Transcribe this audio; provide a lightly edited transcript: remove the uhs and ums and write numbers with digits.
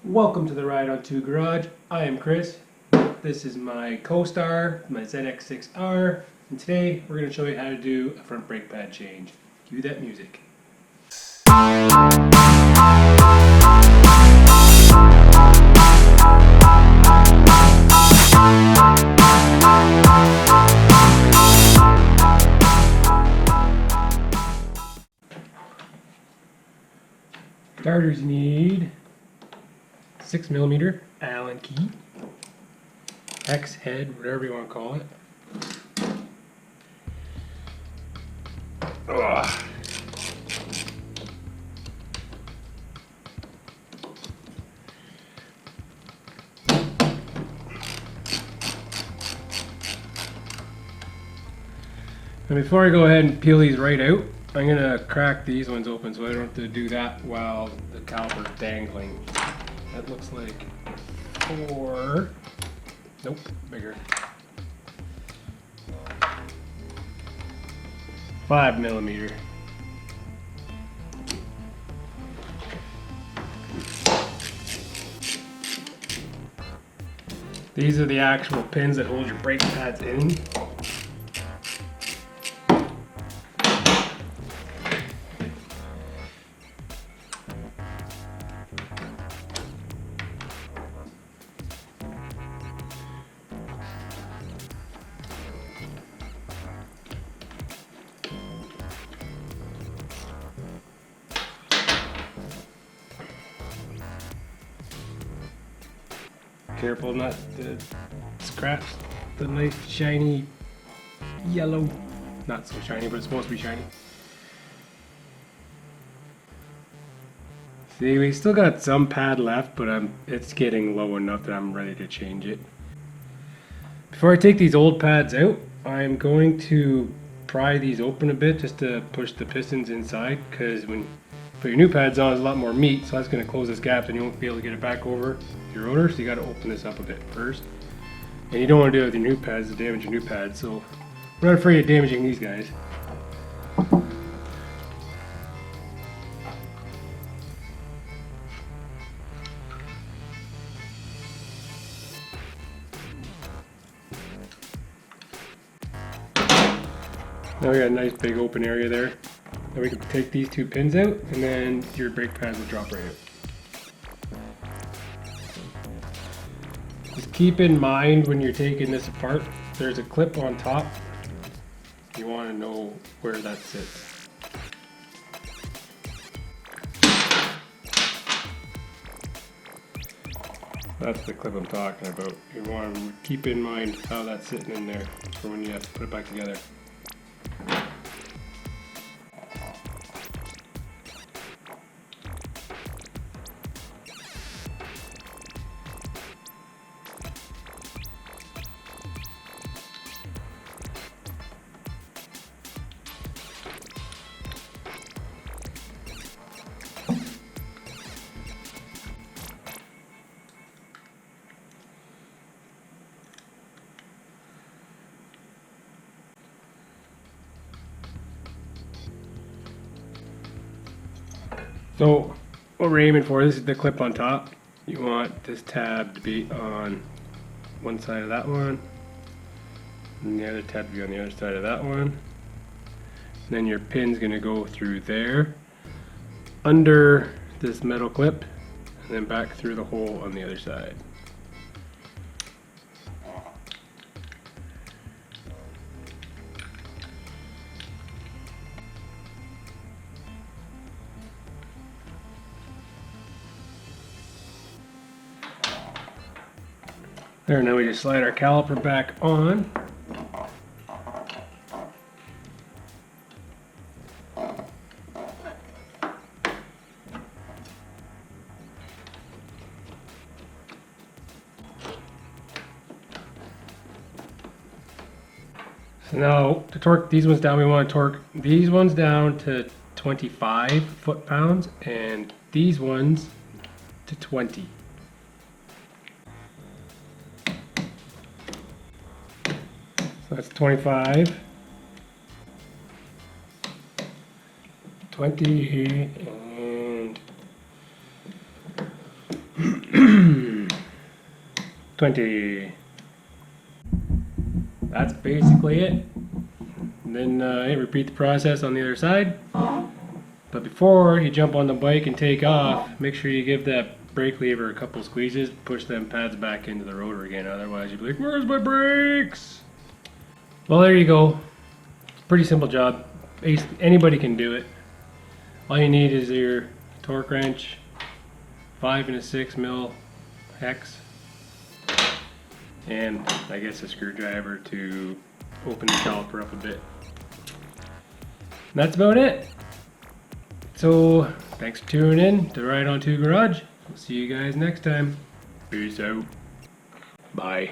Welcome to the RideOn2 Garage. I am Chris. This is my co-star, my ZX6R, and today we're going to show you how to do a front brake pad change. Cue that music. Starters need 6mm Allen key, X head, whatever you want to call it. Ugh. And before I go ahead and peel these right out, I'm going to crack these ones open so I don't have to do that while the caliper's dangling. That looks like 4, nope, bigger, 5mm. These are the actual pins that hold your brake pads in. Careful not to scratch the nice shiny yellow. Not so shiny, but it's supposed to be shiny. See, we still got some pad left, but it's getting low enough that I'm ready to change it. Before I take these old pads out, I'm going to pry these open a bit just to push the pistons inside, because when you put your new pads on, there's a lot more meat, so that's going to close this gap and you won't be able to get it back over your rotor, so you got to open this up a bit first. And you don't want to do it with your new pads to damage your new pads, so we're not afraid of damaging these guys. Now we got a nice big open area there. Now we can take these two pins out and then your brake pads will drop right out. Just keep in mind when you're taking this apart, there's a clip on top. You want to know where that sits. That's the clip I'm talking about. You want to keep in mind how that's sitting in there for when you have to put it back together. So what we're aiming for, this is the clip on top. You want this tab to be on one side of that one, and the other tab to be on the other side of that one. And then your pin's going to go through there, under this metal clip, and then back through the hole on the other side. There, now we just slide our caliper back on. So now to torque these ones down, we want to torque these ones down to 25 foot-pounds and these ones to 20. So that's 25, 20, and 20. That's basically it. And then repeat the process on the other side. But before you jump on the bike and take off, make sure you give that brake lever a couple squeezes, push them pads back into the rotor again. Otherwise you'll be like, where's my brakes? Well, there you go. Pretty simple job. Anybody can do it. All you need is your torque wrench, 5 and a 6 mil hex, and I guess a screwdriver to open the caliper up a bit. And that's about it. So thanks for tuning in to RideOn2 Garage. We'll see you guys next time. Peace out. Bye.